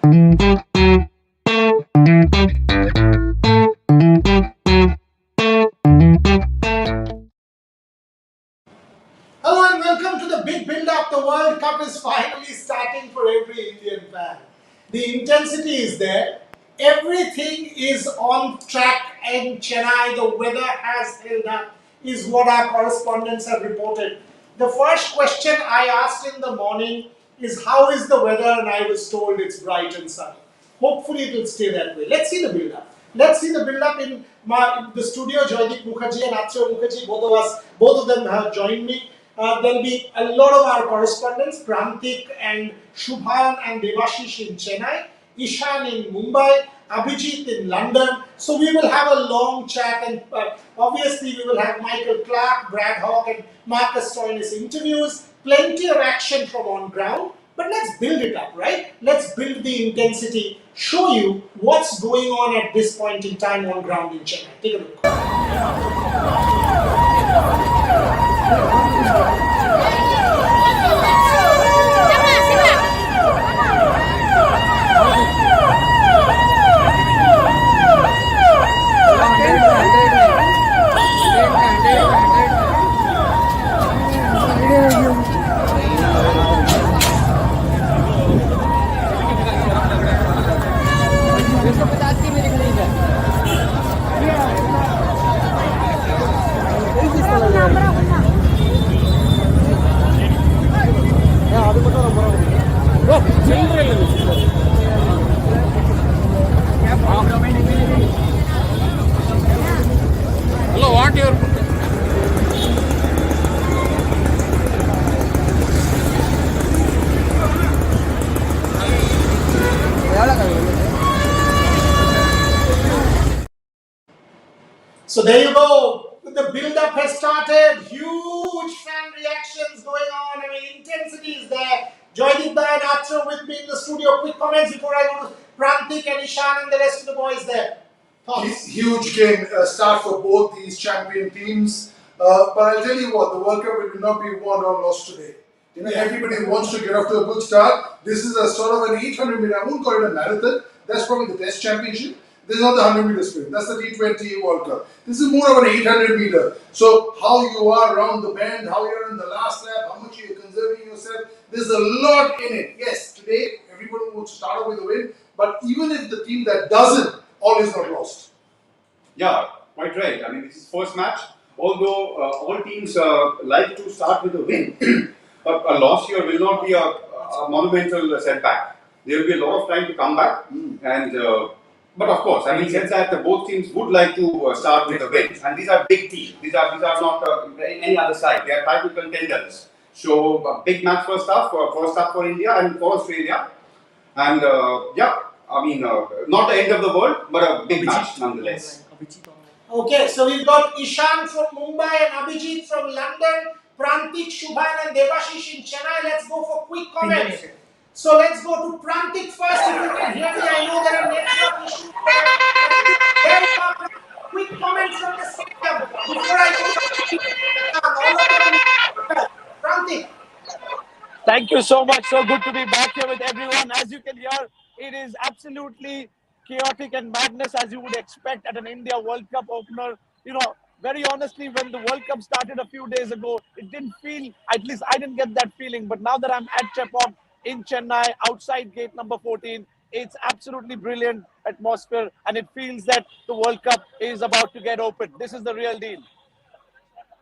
Hello and welcome to the big build-up. The World Cup is finally starting for every Indian fan. The intensity is there. Everything is on track in Chennai. The weather has held up, is what our correspondents have reported. The first question I asked in the morning is how is the weather, and I was told it's bright and sunny. Hopefully it will stay that way. Let's see the build-up. Let's see the build-up in the studio. Joydeep Mukherjee and Akshay Mukherjee, both of them have joined me. There'll be a lot of our correspondents, Prantik and Shubhan and Devashish in Chennai, Ishan in Mumbai, Abhijit in London. So we will have a long chat, and obviously we will have Michael Clark, Brad Hawke and Marcus Stoinis interviews, plenty of action from on ground. But let's build it up, right? Let's build the intensity, show you what's going on at this point in time on ground in Chennai. Take a look. Hello, what your So there you go. The build-up has started. Huge fan reactions going on. I mean, intensity is there. Joydeep and Akshay with me in the studio. Quick comments before I go to Prantik and Ishan and the rest of the boys there. Thoughts? Huge game start for both these champion teams. But I'll tell you what, the World Cup will not be won or lost today. Everybody wants to get off to a good start. This is a sort of an 800 meter. I won't call it a marathon. That's probably the Test Championship. This is not the 100 meter sprint. That's the T20 World Cup. This is more of an 800 meter. So how you are around the bend, how you're in the last lap, how much you're conserving yourself. There's a lot in it. Yes, today everybody would start off with a win. But even if the team that doesn't, all is not lost. Yeah, quite right. I mean, this is first match. Although all teams like to start with a win, but a loss here will not be a monumental setback. There will be a lot of time to come back. And but of course, having said that, both teams would like to start with a win. And these are big teams. These are not any other side. They are title contenders. So a big match first up for India and for Australia. And not the end of the world, but a big match nonetheless. Okay, so we've got Ishan from Mumbai and Abhijit from London, Prantik, Shubhan and Devashish in Chennai. Let's go for quick comments. So let's go to Prantik first. If you can hear me, I know there are network issues. Quick comments from the stadium before I go. Prantik. Thank you so much. So good to be back here with everyone. As you can hear, it is absolutely chaotic and madness as you would expect at an India World Cup opener. Very honestly, when the World Cup started a few days ago, it didn't feel, at least I didn't get that feeling. But now that I'm at Chepauk in Chennai, outside gate number 14, it's absolutely brilliant atmosphere. And it feels that the World Cup is about to get open. This is the real deal.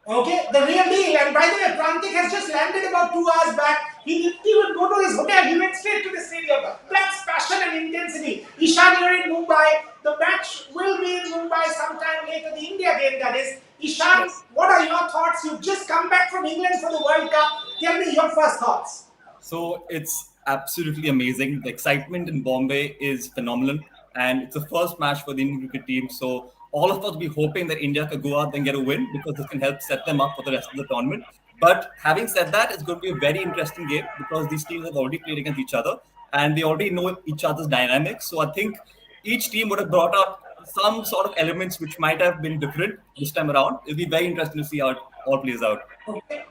Okay, the real deal. And by the way, Prantik has just landed about 2 hours back. He didn't even go to his hotel. He went straight to the stadium. That's passion and intensity. Ishan, you're in Mumbai. The match will be in Mumbai sometime later. The India game, that is. Ishan, what are your thoughts? You've just come back from England for the World Cup. Tell me your first thoughts. So it's absolutely amazing. The excitement in Bombay is phenomenal. And it's the first match for the Indian cricket team. So all of us will be hoping that India can go out and get a win because this can help set them up for the rest of the tournament. But having said that, it's going to be a very interesting game because these teams have already played against each other and they already know each other's dynamics. So I think each team would have brought up some sort of elements which might have been different this time around. It'll be very interesting to see how it all plays out. Okay.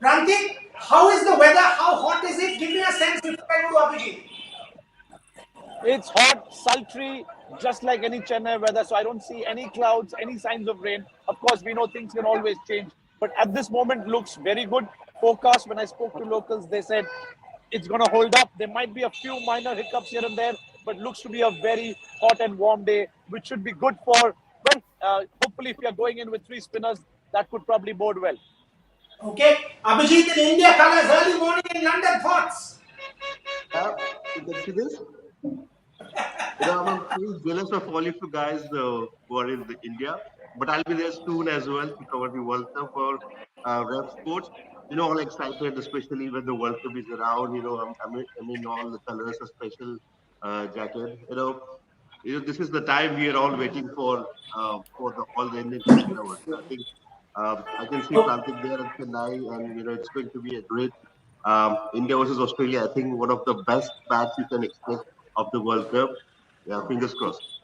Prantik, how is the weather? How hot is it? Give me a sense before I go to Abhijit. It's hot, sultry, just like any Chennai weather. So I don't see any clouds, any signs of rain. Of course, we know things can always change, but at this moment looks very good. Forecast, when I spoke to locals, they said it's going to hold up. There might be a few minor hiccups here and there, but looks to be a very hot and warm day, which should be good for, well, hopefully if you're going in with 3 spinners, that could probably bode well. Okay, Abhijit in India colors, early morning in London, thoughts? Yeah, you can see this. I'm really jealous of all of you guys who are in India, but I'll be there soon as well to cover the World Cup for Ref Sports. All excited, especially when the World Cup is around. I mean, all the colors, a special jacket. This is the time we are all waiting for all the Indian cricket awards. I think I can see Karthik there at Chennai, and it's going to be a great India versus Australia. I think one of the best matches you can expect of the World Cup. Yeah, fingers crossed.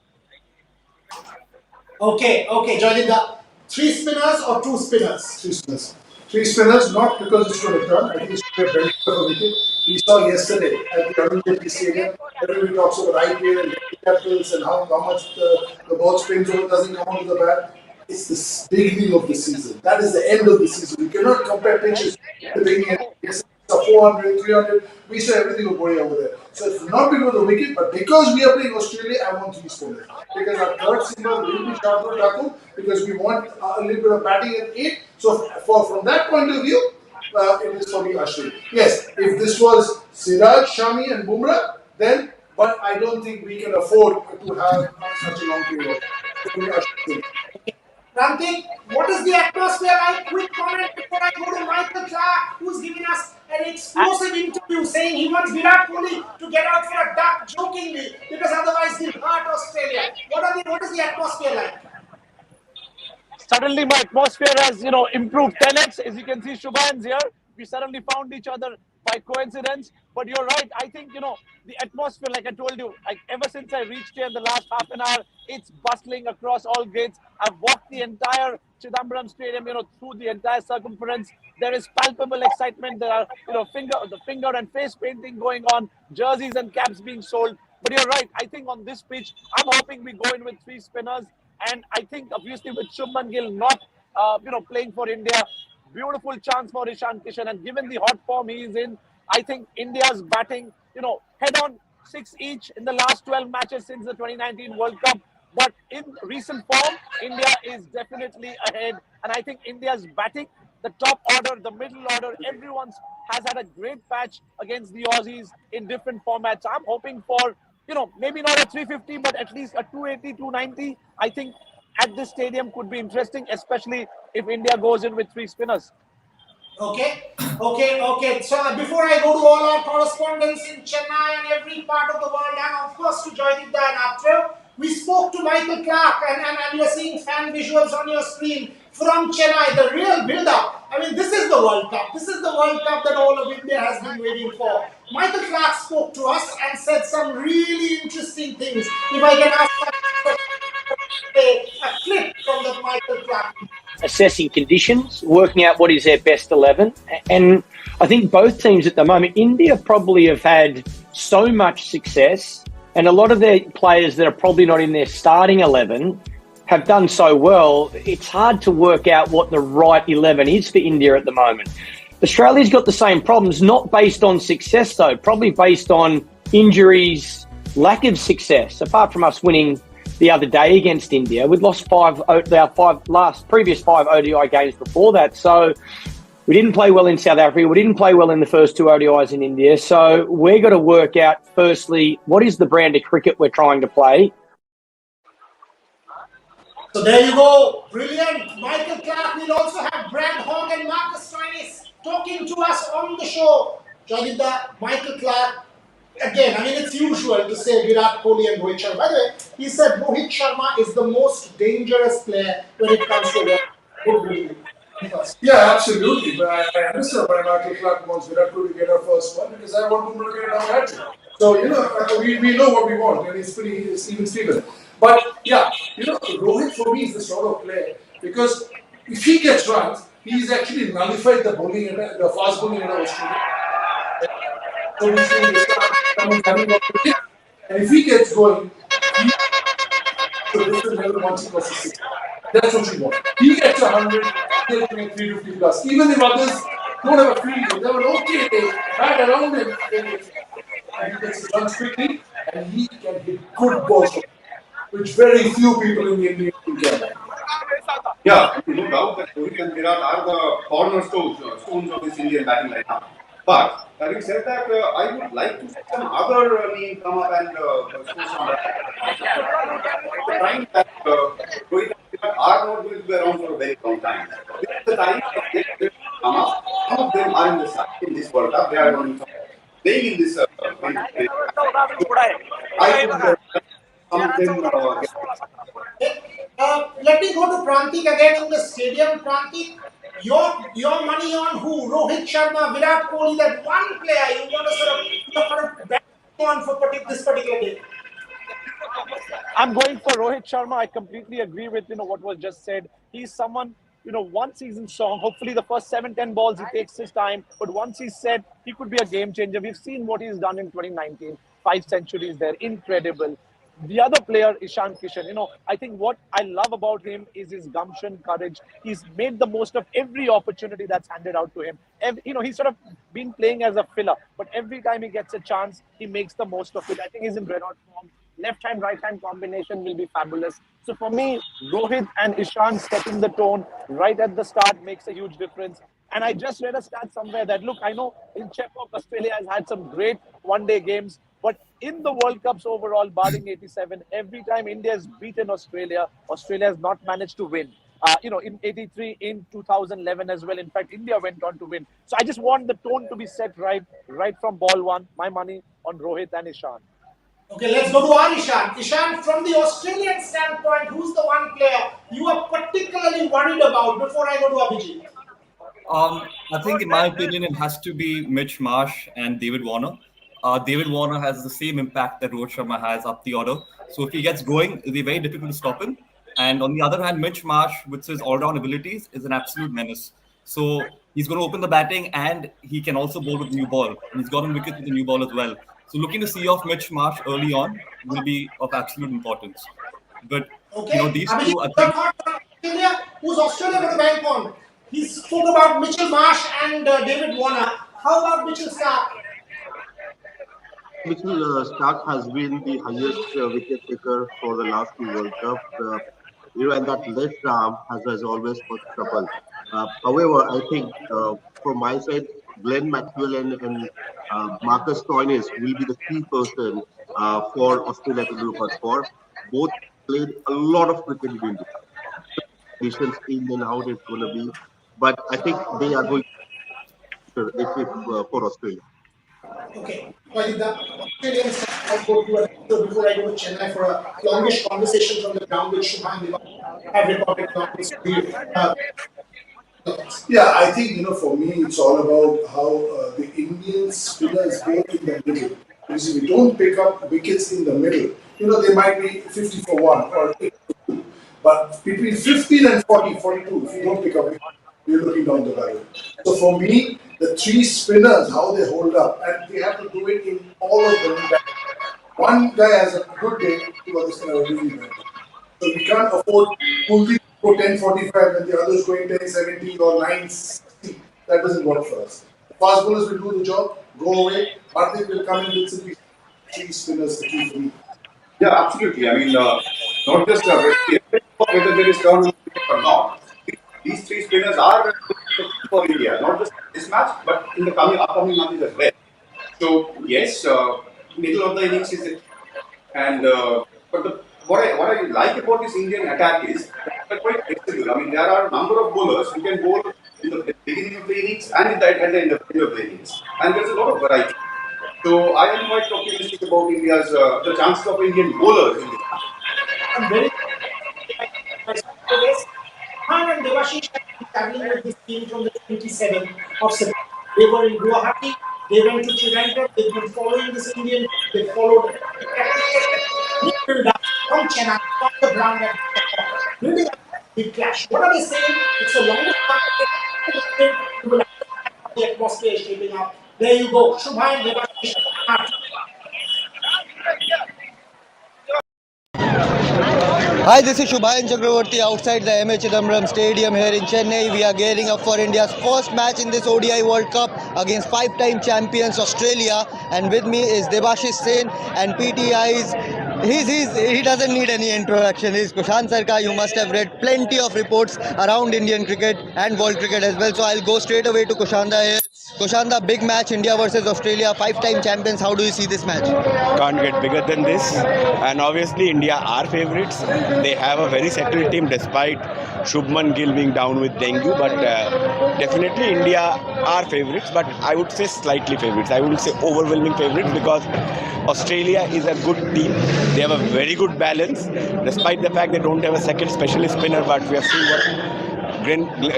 Okay, Joylinda. 3 spinners or 2 spinners? 3 spinners. 3 spinners, not because it's going to turn. I think it's going to be a very good wicket. We saw yesterday at the Arun Jaitley Stadium. Everybody talks about IPL and capitals and how much the ball spins over, doesn't come onto the bat. It's the beginning of the season. That is the end of the season. You cannot compare pitches at the beginning. It's 400, 300. We saw everything was going over there. So it's not because of the wicket, but because we are playing Australia, I want 3 spinners. Because our third seamer will be Shardul Thakur, because we want a little bit of batting at 8. So from that point of view, it is for me Ashwin. Yes, if this was Siraj, Shami and Bumrah, then, but I don't think we can afford to have such a long period. Rantik, what is the atmosphere like? Quick comment before I go to Michael Clark, who's giving us an explosive interview saying he wants Virat Kohli to get out for a duck jokingly because otherwise he'll hurt Australia. What is the atmosphere like? Suddenly my atmosphere has, improved 10x. As you can see, Shubhan's here. We suddenly found each other by coincidence. But you're right. I think, the atmosphere, like I told you, like ever since I reached here in the last half an hour, it's bustling across all gates. I've walked the entire Chidambaram Stadium, through the entire circumference. There is palpable excitement. There are, the finger and face painting going on, jerseys and caps being sold. But you're right. I think on this pitch, I'm hoping we go in with 3 spinners. And I think, obviously, with Shubman Gill not, playing for India, beautiful chance for Ishan Kishan. And given the hot form he is in, I think India's batting, head on 6 each in the last 12 matches since the 2019 World Cup. But in recent form, India is definitely ahead. And I think India's batting, the top order, the middle order, everyone's has had a great patch against the Aussies in different formats. I'm hoping for, maybe not a 350, but at least a 280, 290. I think at this stadium could be interesting, especially if India goes in with 3 spinners. Okay. So before I go to all our correspondents in Chennai and every part of the world, and of course to Joylinda and Atreo, we spoke to Michael Clark, and you're seeing fan visuals on your screen from Chennai, the real build-up. I mean, this is the World Cup. This is the World Cup that all of India has been waiting for. Michael Clark spoke to us and said some really interesting things. If I can ask a clip from the Michael Clark. Assessing conditions, working out what is their best 11. And I think both teams at the moment, India probably have had so much success, and a lot of their players that are probably not in their starting 11 have done so well. It's hard to work out what the right 11 is for India at the moment. Australia's got the same problems, not based on success though, probably based on injuries, lack of success. Apart from us winning the other day against India, we'd lost previous 5 ODI games before that. So we didn't play well in South Africa. We didn't play well in the first 2 ODIs in India. So we're got to work out, firstly, what is the brand of cricket we're trying to play? So there you go. Brilliant. Michael Clark. We'll also have Brad Hogg and Marcus Stoinis talking to us on the show. Joylinda, Michael Clark. Again, I mean, it's usual to say Virat Kohli and Rohit Sharma. By the way, he said Rohit Sharma is the most dangerous player when it comes to work. Yeah, absolutely. But I understand why Michael Clark wants Virat Kohli to get our first one, because I want Bumrah to get another hat. So, we know what we want, and it's even Steven. But, yeah, Rohit for me is the sort of player, because if he gets runs, he's actually nullified the bowling, the fast bowling in Australia. So he's going to start coming up with it. And if he gets going, he to a different level once he crosses 60. That's what you want. He gets 100, he'll make 350 plus. Even if others don't have a field day, they have an okay day, bat around him, and he gets his runs quickly, and he can hit good balls, which very few people in the Indian team can. Yeah, no doubt that Rohit and Virat are the cornerstones stones of this Indian batting lineup. But having said that, I would like to see some other name come up and score some runs. The time that Rohit and Virat are not going to be around for a very long time. This is the time that they will come up. Some of them are in the side in this World Cup. They are on playing in this. I would some of them get. Let me go to Prantik again in the stadium. Prantik, your money on who? Rohit Sharma, Virat Kohli, that one player you want to bet on for this particular game. I'm going for Rohit Sharma. I completely agree with what was just said. He's someone, one season strong. Hopefully the first 7-10 balls he takes his time, but once he's set, he could be a game changer. We've seen what he's done in 2019. 5 centuries there, incredible. The other player, Ishan Kishan, I think what I love about him is his gumption, courage. He's made the most of every opportunity that's handed out to him. He's sort of been playing as a filler, but every time he gets a chance, he makes the most of it. I think he's in red hot form. Left hand, right hand combination will be fabulous. So for me, Rohit and Ishan setting the tone right at the start makes a huge difference. And I just read a stat somewhere that, look, I know in Chepauk, Australia has had some great one-day games, but in the World Cups overall, barring 87, every time India has beaten Australia, Australia has not managed to win. In 83, in 2011 as well. In fact, India went on to win. So I just want the tone to be set right from ball one. My money on Rohit and Ishan. Okay, let's go to our Ishan. Ishan, from the Australian standpoint, who's the one player you are particularly worried about before I go to Abhijit? I think, in my opinion, it has to be Mitch Marsh and David Warner. David Warner has the same impact that Rohit Sharma has up the order. So if he gets going, it'll be very difficult to stop him. And on the other hand, Mitch Marsh, with his all-round abilities, is an absolute menace. So he's going to open the batting, and he can also bowl with the new ball. And he's gotten wickets with the new ball as well. So looking to see off Mitch Marsh early on will be of absolute importance. But these Abhijit, two, I think. Australia, who's Australia going to bank on? He spoke about Mitchell Marsh and David Warner. How about Mitchell Stark? Mitchell Stark has been the highest wicket taker for the last 2 World Cups. And that left arm has always caused trouble. However, I think from my side, Glenn Maxwell and Marcus Stoinis will be the key person for Australia to look out for. Both played a lot of cricket in India. Nations team and how it's going to be, but I think they are going to for Australia. Okay, well, the Australian side, I'll go to another before I go to Chennai for a longish conversation from the ground, which Shubham have reported on this video. Yeah, I think, for me, it's all about how the Indian spinners go in the middle. Because if we don't pick up wickets in the middle, they might be 50 for 1 or 8 for 2. But between 15 and 40, 42, if you don't pick up wickets, you're looking down the barrel. So for me, the 3 spinners, how they hold up, and they have to do it in all of them. One guy has a good day, the other's going to have a really bad day. So we can't afford Kuldeep go 10:45 and the others going 10:70 or 9:60. That doesn't work for us. Fast bowlers will do the job, go away. Hardik will come in with simply 3 spinners, the key for me. Yeah, absolutely. I mean, not just whether there is turn or not. These 3 spinners are for India, not just this match, but in the upcoming matches as well. So yes, middle of the innings is it, and but what I like about this Indian attack is that they're quite flexible. I mean, there are a number of bowlers who can bowl in the beginning of the innings and at the end of the innings, and there's a lot of variety. So I am quite optimistic about India's the chances of Indian bowlers in this match. I'm very Han and Devashish have been traveling with this team from the 27th of September. They were in Guwahati, they went to Trivandrum, they've been following this Indian, they followed from Chennai, from the ground, building up a big clash. What are they saying? It's the longest time the atmosphere is shaping up. There you go. Shubham, Devashish. Hi, this is Shubhayan Chakravarti outside the M.A. Chidambaram Stadium here in Chennai. We are gearing up for India's first match in this ODI World Cup against five-time champions Australia. And with me is Debashish Sen and PTI's. He doesn't need any introduction. He's Kushant Sarkar. You must have read plenty of reports around Indian cricket and world cricket as well. So I'll go straight away to Kushanda here. Kushanda, big match, India versus Australia, five-time champions. How do you see this match? Can't get bigger than this, and obviously India are favourites. They have a very settled team despite Shubman Gill being down with dengue, but definitely India are favourites, but I would say slightly favourites. I wouldn't say overwhelming favourites because Australia is a good team. They have a very good balance despite the fact they don't have a second specialist spinner, but we have seen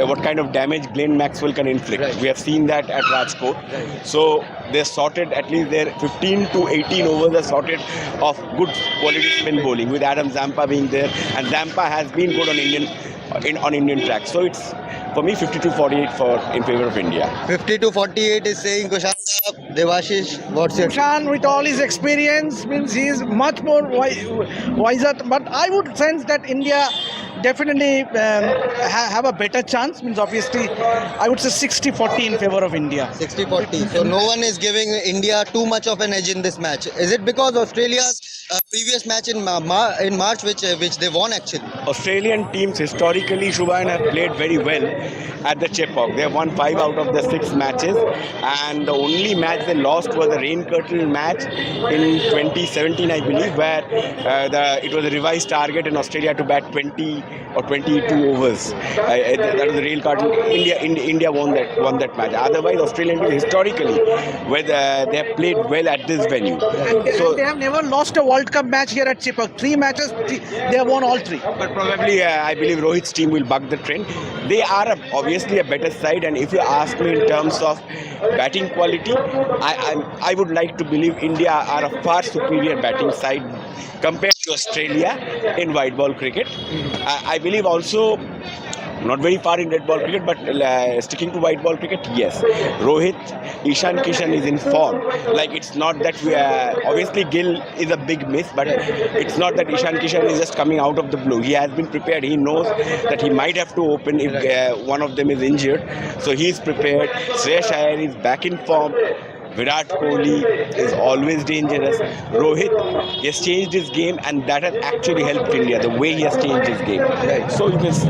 what kind of damage Glenn Maxwell can inflict. Right. We have seen that at Rajkot. Right. So they're sorted, at least their 15 to 18 overs are sorted of good quality spin bowling with Adam Zampa being there, and Zampa has been good on Indian tracks. So it's for me 52-48 in favour of India. 52-48 is saying Kushanda. Debashish, what's your Kushan, with all his experience, means he is much more wiser. But I would sense that India definitely have a better chance. Means obviously, I would say 60-40 in favour of India. 60-40. So no one is giving India too much of an edge in this match. Is it because Australia's previous match in March, which they won actually? Australian teams historically, Shubhayan, have played very well at the Chepauk. They have won 5 out of the 6 matches, and the only match they lost was the rain curtain match in 2017, I believe, where it was a revised target and Australia to bat 20 or 22 overs. That was the rain curtain. India won that match. Otherwise, Australian teams historically, they have played well at this venue. So they have never lost a World Cup match here at Chepauk. 3 matches, they have won all 3. But probably, I believe Rohit's team will buck the trend. They are obviously a better side, and if you ask me in terms of batting quality, I would like to believe India are a far superior batting side compared to Australia in white ball cricket. I believe also, not very far in red ball cricket, but sticking to white ball cricket, yes. Rohit, Ishan Kishan is in form. Like, it's not that obviously Gill is a big miss, but it's not that Ishan Kishan is just coming out of the blue. He has been prepared. He knows that he might have to open if one of them is injured. So he's prepared. Shreyas Iyer is back in form. Virat Kohli is always dangerous. Rohit, he has changed his game, and that has actually helped India, the way he has changed his game. Right. So you can see.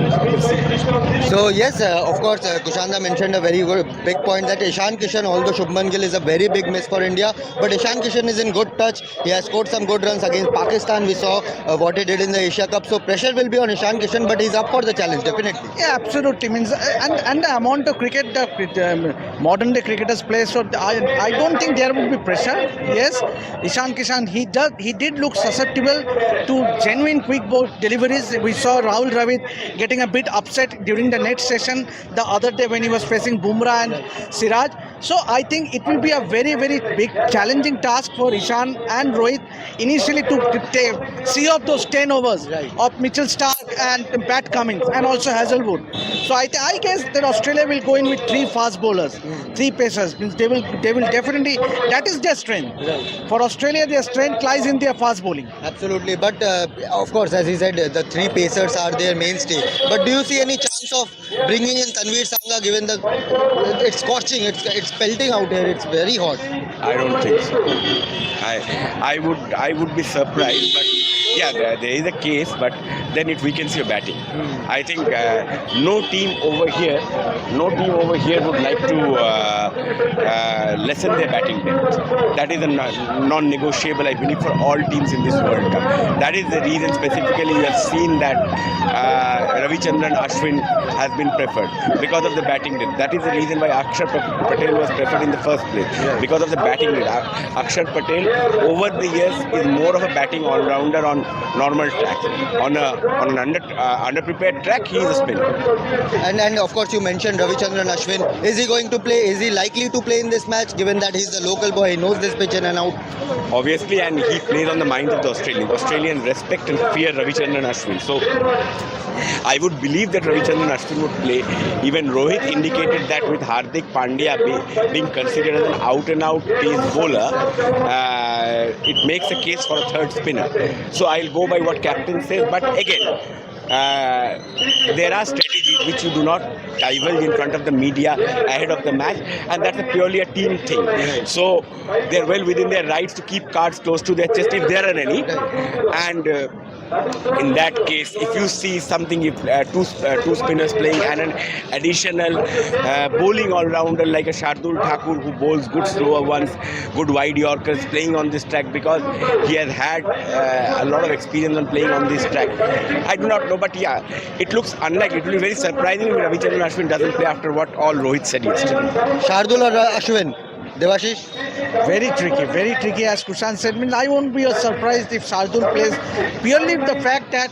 So yes, of course, Kushanda mentioned a very big point that Ishan Kishan, although Shubman Gill is a very big miss for India, but Ishan Kishan is in good touch. He has scored some good runs against Pakistan. We saw what he did in the Asia Cup. So pressure will be on Ishan Kishan, but he's up for the challenge, definitely. Yeah, absolutely. Means and the amount of cricket that modern day cricketers play, so I don't think there would be pressure. Yes, Ishan Kishan, he did look susceptible to genuine quick ball deliveries. We saw Rahul Dravid getting a bit upset during the next session the other day when he was facing Bumrah and Siraj. So I think it will be a very, very big challenging task for Ishan and Rohit initially to see off those 10 overs of Mitchell Stark and Pat Cummins and also Hazelwood. So I guess that Australia will go in with 3 fast bowlers, 3 pacers. Means they will definitely, that is their strength. Right. For Australia, their strength lies in their fast bowling. Absolutely, but of course, as he said, the 3 pacers are their mainstay. But do you see any chance of bringing in Tanvir Sangha, given it's scorching, it's pelting out here, it's very hot? I don't think so. I would be surprised, but yeah, there is a case, but then it weakens your batting. I think no team over here would like to lessen their batting depth. That is a non-negotiable, I believe, for all teams in this World Cup. That is the reason specifically you have seen that Ravichandran Ashwin has been preferred because of the batting depth. That is the reason why Akshar Patel was preferred in the first place, because of the batting depth. Akshar Patel over the years is more of a batting all-rounder on normal tracks. On an underprepared track, he is a spinner. And of course, you mentioned Ravichandran Ashwin. Is he going to play? Is he likely to play in this match, given that he's the local boy, he knows this pitch in and out? Obviously, and he plays on the minds of the Australians. Australians respect and fear Ravichandran Ashwin. So I would believe that Ravichandran Ashwin would play. Even Rohit indicated that with Hardik Pandya being considered as an out-and-out pace bowler, it makes a case for a third spinner. So I'll go by what captain says. But again, there are strategies which you do not divulge in front of the media ahead of the match, and that's purely a team thing. So they're well within their rights to keep cards close to their chest if there are any. And in that case, if you see something, if two spinners playing and an additional bowling all-rounder like a Shardul Thakur who bowls good slower ones, good wide Yorkers playing on this track because he has had a lot of experience on playing on this track. I do not know, but yeah, it looks unlikely. It will be very surprising if Ravichandran Ashwin doesn't play after what all Rohit said yesterday. Shardul or Ashwin? Devashish? Very tricky as Kushan said. I mean, I won't be surprised if Shardul plays, purely the fact that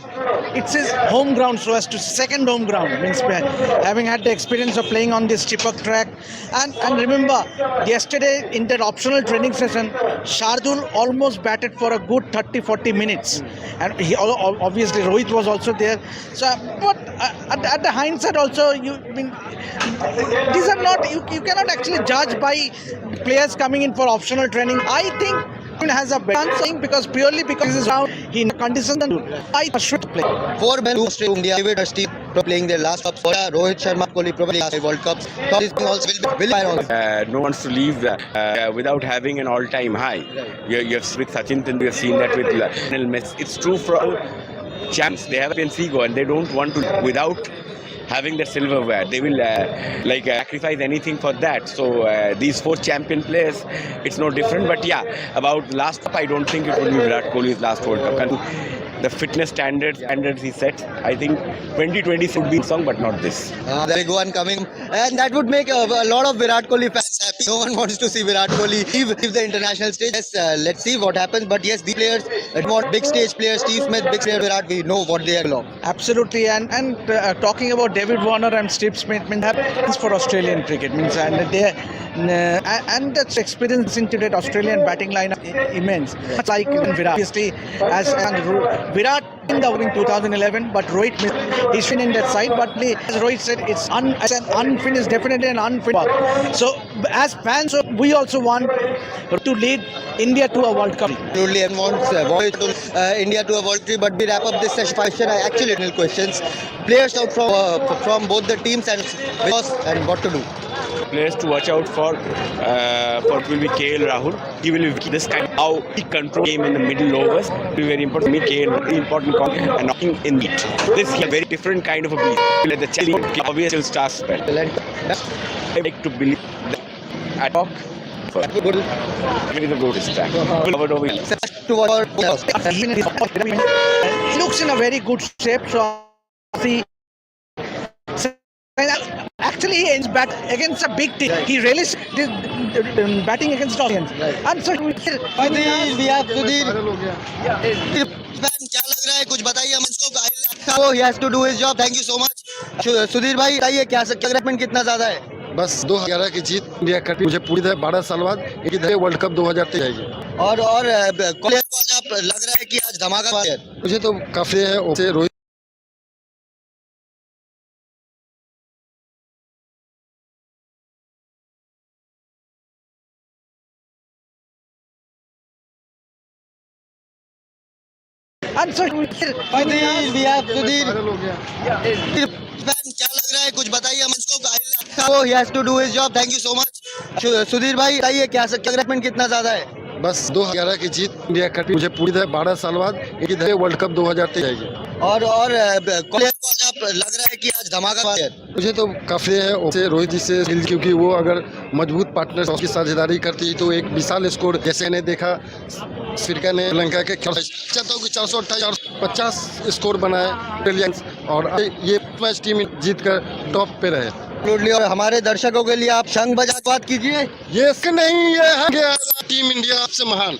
it's his home ground, so as to second home ground, means having had the experience of playing on this Chipak track. And remember, yesterday in that optional training session, Shardul almost batted for a good 30-40 minutes. And he obviously Rohit was also there. So, but at the hindsight also, these are not, you cannot actually judge by players coming in for optional training. I think has a better chance because his round he conditions and I should play. 4 men to India, David or Steve playing their last cup. Rohit Sharma, Kohli probably last World Cups. So this thing also will no one wants to leave without having an all-time high. You have with Sachin Tendulkar, you have seen that with Lionel Messi. It's true for all champs. They have an ego and they don't want to without having the silverware. They will sacrifice anything for that. So these 4 champion players, it's no different. But yeah, about the last cup, I don't think it will be Virat Kohli's last World Cup. And the fitness standards he set, I think 2020 should be song, but not this. There is one coming, and that would make a lot of Virat Kohli fans happy. No one wants to see Virat Kohli leave the international stage. Yes, let's see what happens. But yes, the players, want big stage players, Steve Smith, big player Virat, we know what they are. Absolutely, and talking about David Warner and Steve Smith, happens for Australian cricket, and that's experience into that Australian batting line immense. Much like Virat, obviously, as Virat in the in 2011, but Rohit missed. He's been in that side, but as Rohit said, it's an unfinished, definitely an unfinished. So as fans, we also want to lead India to a World Cup. Absolutely, and wants India to a World Cup. But we wrap up this session. I actually have questions. Players out from both the teams and what to do. Players to watch out for will be KL Rahul. He will be this kind of how he control game in the middle overs. Will be very important. KL very important and knocking in the this is a very different kind of a beast. Let the challenge obviously star spell. I like to believe that at talk. Maybe the good is track. He looks in a very good shape. So actually, he ends bat against a big team. He really batting against audience. And so we have क्या लग रहा है कुछ बताइए हम इसको. He has to do his job. Thank you so much. Sudhir भाई बताइए क्या एक्साइटमेंट कितना ज्यादा है. बस 2011 की जीत इंडिया का मुझे पूरी तरह 12 साल बाद एक वर्ल्ड कप 2023 जाएगी. और आप लग रहा है कि आज धमाका है. मुझे तो काफी है Rohit and so we have Sudhir. क्या लग रहा है कुछ बताइए हम इसको. He has to do his job. Thank you so much. Sudhir भाई बताइए क्या एक्साइटमेंट कितना ज्यादा है. बस 2011 की जीत इंडिया का मुझे पूरी तरह 12 साल बाद एक वर्ल्ड कप 2023 जाएगी. और आप लग रहा है कि आज धमाका है. मुझे तो काफी है रोहित जी से, क्योंकि वो अगर मजबूत पार्टनर की साझेदारी करती तो एक विशाल स्कोर जैसे ने देखा श्रीलंका ने श्रीलंका के 428-50 स्कोर बनाए और ये मैच टीम जीत कर टॉप पे रहे. और हमारे दर्शकों के लिए आप शंख बजा बात कीजिए. ये नहीं ये है टीम इंडिया आपसे महान.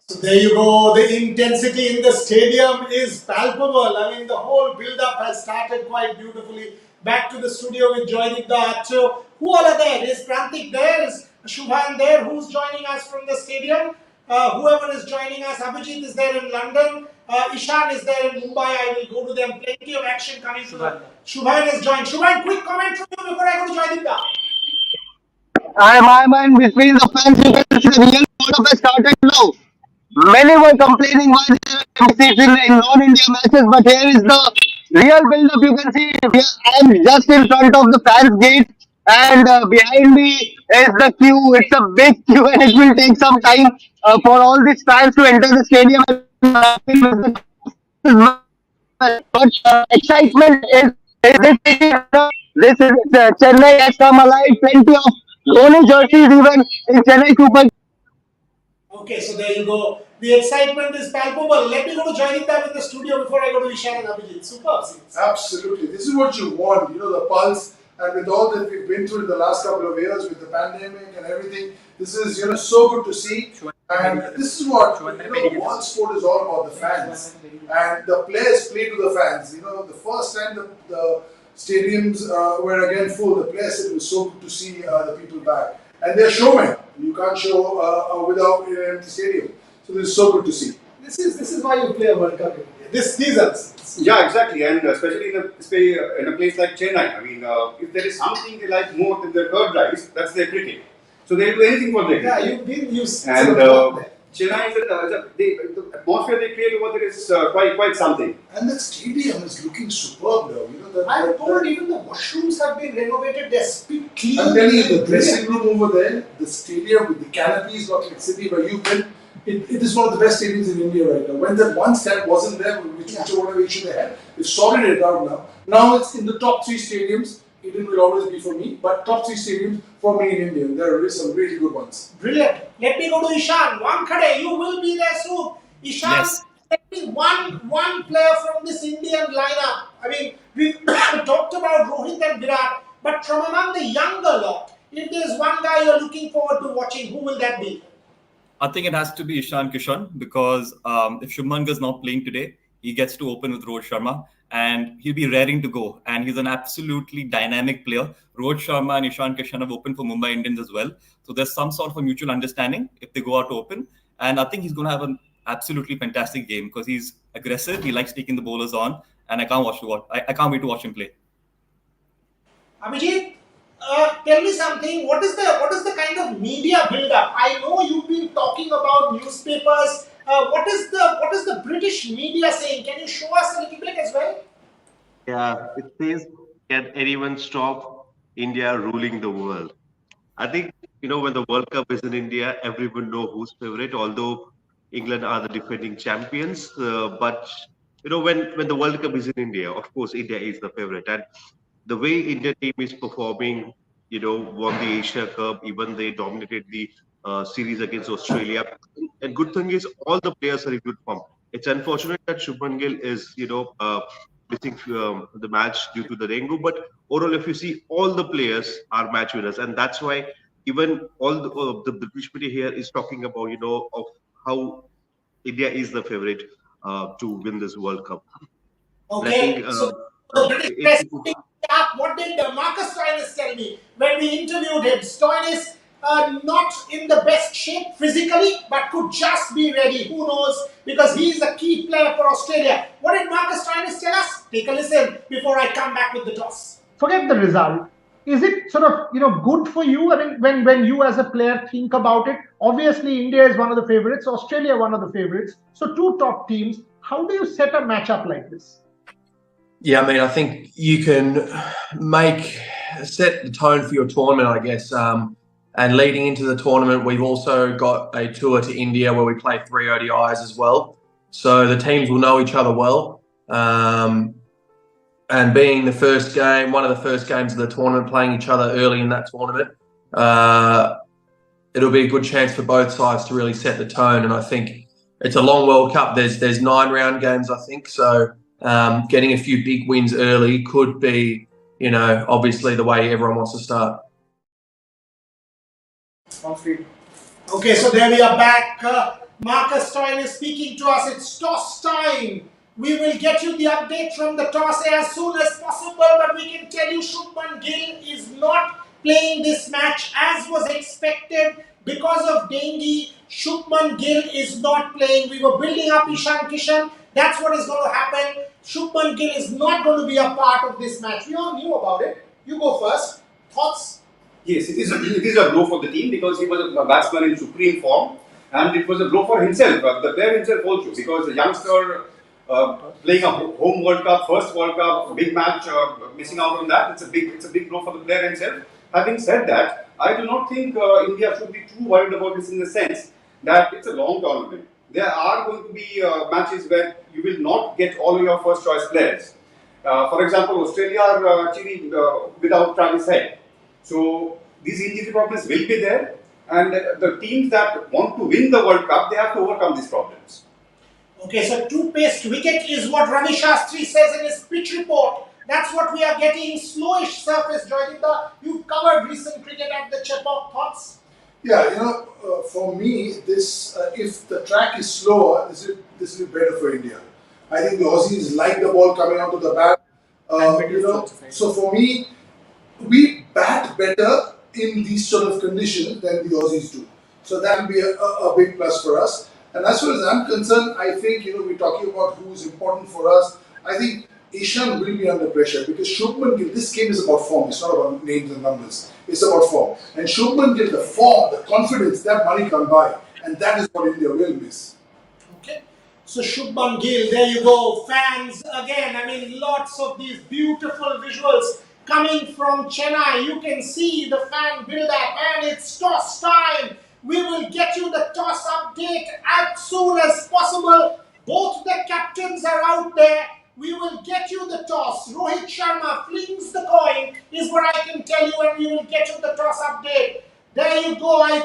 So there you go. The intensity in the stadium is palpable. I mean, the whole build-up has started quite beautifully. Back to the studio with Joydeep Acho. Who all are there? Is Prantik there? Is Shubhan there, who's joining us from the stadium. Whoever is joining us, Abhijit is there in London. Ishan is there in Mumbai. I will go to them. Plenty of action coming through. Shubhan has joined. Shubhan, quick comment from you before I go to Joydipta. My mind between the fans, you can see the real world has started now. Many were complaining why there are seats in non-India matches, but here is the real build-up. You can see I am just in front of the fans gate, and behind me is the queue. It's a big queue, and it will take some time for all these fans to enter the stadium. But excitement is this is Chennai has come alive. Plenty of Dhoni jerseys even in Chennai Super. Okay, so there you go. The excitement is palpable. Let me go to Joydipta in the studio before I go to Ishan and Abhijit. Superb scenes. Absolutely. This is what you want, the pulse. And with all that we've been through in the last couple of years with the pandemic and everything, this is, so good to see. And this is what, one sport is all about, the fans. And the players play to the fans. The first time the stadiums were again full, the players said it was so good to see the people back. And they're showmen. You can't show without an empty stadium. So this is so good to see. This is why you play a World Cup in India. These are. Yeah, exactly, and especially in a place like Chennai. I mean, if there is something they like more than their curd rice, that's their cricket. So they'll do anything for their cricket. Yeah, you've been used. And Chennai, the atmosphere they create over there is quite something. And the stadium is looking superb now. I'm told even the washrooms have been renovated. They're clean. I'm telling you, the dressing room over there, the stadium with the canopies, not like City where you've been. It is one of the best stadiums in India right now. When that one stand wasn't there, whichever issue they had, they've sorted it out now. Now it's in the top 3 stadiums. Eden will always be for me, but top 3 stadiums for me in India. There are some really good ones. Brilliant. Let me go to Ishan. Wankhede, you will be there soon. Ishan, Yes. tell me one player from this Indian lineup. I mean, we talked about Rohit and Virat, but from among the younger lot, if there's one guy you're looking forward to watching, who will that be? I think it has to be Ishan Kishan because if Shubman is not playing today, he gets to open with Rohit Sharma and he'll be raring to go. And he's an absolutely dynamic player. Rohit Sharma and Ishan Kishan have opened for Mumbai Indians as well. So there's some sort of a mutual understanding if they go out to open. And I think he's going to have an absolutely fantastic game because he's aggressive. He likes taking the bowlers on. And I can't wait to watch him play. Abhijit, tell me something. What is the kind of media build-up? I know you've been talking about newspapers. What is the British media saying? Can you show us a little bit as well? Yeah, it says, can anyone stop India ruling the world? I think, when the World Cup is in India, everyone knows who's favorite, although England are the defending champions. But, when the World Cup is in India, of course, India is the favorite. And the way India team is performing, won the Asia Cup, even they dominated the series against Australia. And good thing is all the players are in good form. It's unfortunate that Shubman Gill is, missing the match due to the dengue. But overall, if you see, all the players are match winners. And that's why even all the British media here is talking about, of how India is the favorite to win this World Cup. Okay, so the British press, what did Marcus Stoinis tell me when we interviewed him? Stoinis not in the best shape physically, but could just be ready. Who knows? Because he is a key player for Australia. What did Marcus Stoinis tell us? Take a listen before I come back with the toss. Forget the result. Is it sort of good for you? I mean, when you as a player think about it, obviously India is one of the favorites, Australia one of the favorites. So 2 top teams. How do you set a matchup like this? Yeah, I mean, I think you can set the tone for your tournament, I guess. And leading into the tournament, we've also got a tour to India where we play 3 ODIs as well. So the teams will know each other well. And being the first game, one of the first games of the tournament, playing each other early in that tournament, it'll be a good chance for both sides to really set the tone. And I think it's a long World Cup. There's 9 round games, I think. So getting a few big wins early could be, obviously the way everyone wants to start. Okay, so there we are back. Marcus Stoinis speaking to us. It's toss time. We will get you the update from the toss as soon as possible, but we can tell you Shubman Gill is not playing this match as was expected. Because of dengue, Shubman Gill is not playing. We were building up Ishan Kishan. That's what is going to happen. Shubman Gill is not going to be a part of this match. We all knew about it. You go first. Thoughts? Yes, it is a blow for the team because he was a batsman in supreme form, and it was a blow for himself, the player himself also, because a youngster playing a home World Cup, first World Cup, big match, missing out on that, it's a big blow for the player himself. Having said that, I do not think India should be too worried about this in the sense that it's a long tournament. There are going to be matches where you will not get all of your first choice players. For example, Australia are actually without Travis Head. So these injury problems will be there, and the teams that want to win the World Cup, they have to overcome these problems. Okay, so two-paced wicket is what Ravi Shastri says in his pitch report. That's what we are getting. Slowish surface, Joydeep. You've covered recent cricket at the Chepauk. Thoughts? Yeah, for me, this if the track is slower, this will be better for India. I think the Aussies like the ball coming onto the bat. So for me, we bat better in these sort of conditions than the Aussies do. So that will be a big plus for us. And as far as I'm concerned, I think, we're talking about who is important for us. I think Ishan will be under pressure because Shubman Gill, this game is about form. It's not about names and numbers. It's about form. And Shubman Gill, the form, the confidence, that money can't buy. And that is what India will miss. Okay. So Shubman Gill, there you go. Fans, again, I mean, lots of these beautiful visuals coming from Chennai. You can see the fan build-up, and it's toss time. We will get you the toss update as soon as possible. Both the captains are out there. We will get you the toss. Rohit Sharma flings the coin, is what I can tell you, and we will get you the toss update. There you go. I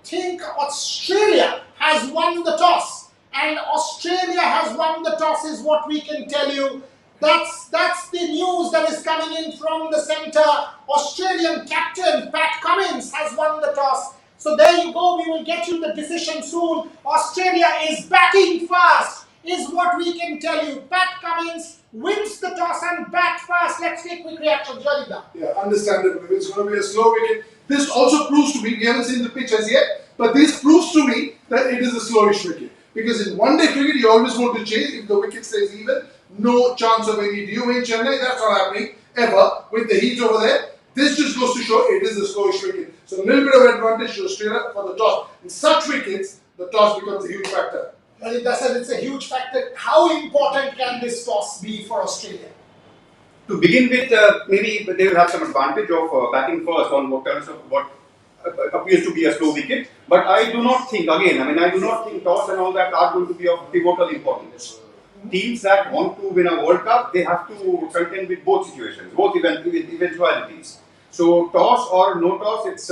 think Australia has won the toss, and Australia has won the toss is what we can tell you. That's the news that is coming in from the centre. Australian captain Pat Cummins has won the toss. So there you go. We will get you the decision soon. Australia is batting first, is what we can tell you. Pat Cummins wins the toss and bat first. Let's take quick reactions. Jalida. Yeah, understandable. It's going to be a slow wicket. This also proves to me, we haven't seen the pitch as yet, but this proves to me that it is a slowish wicket. Because in one-day cricket, you always want to chase. If the wicket stays even, no chance of any DU in Chennai. That's not happening ever with the heat over there. This just goes to show it is a slowish wicket. So a little bit of advantage to Australia for the toss. In such wickets, the toss becomes a huge factor. Lalita said it's a huge factor. How important can this toss be for Australia? To begin with, maybe they will have some advantage of batting first on what terms of what appears to be a slow wicket. But I do not think, I do not think toss and all that are going to be of pivotal importance. Teams that want to win a World Cup, they have to contend with both situations, both eventualities. So toss or no toss, it's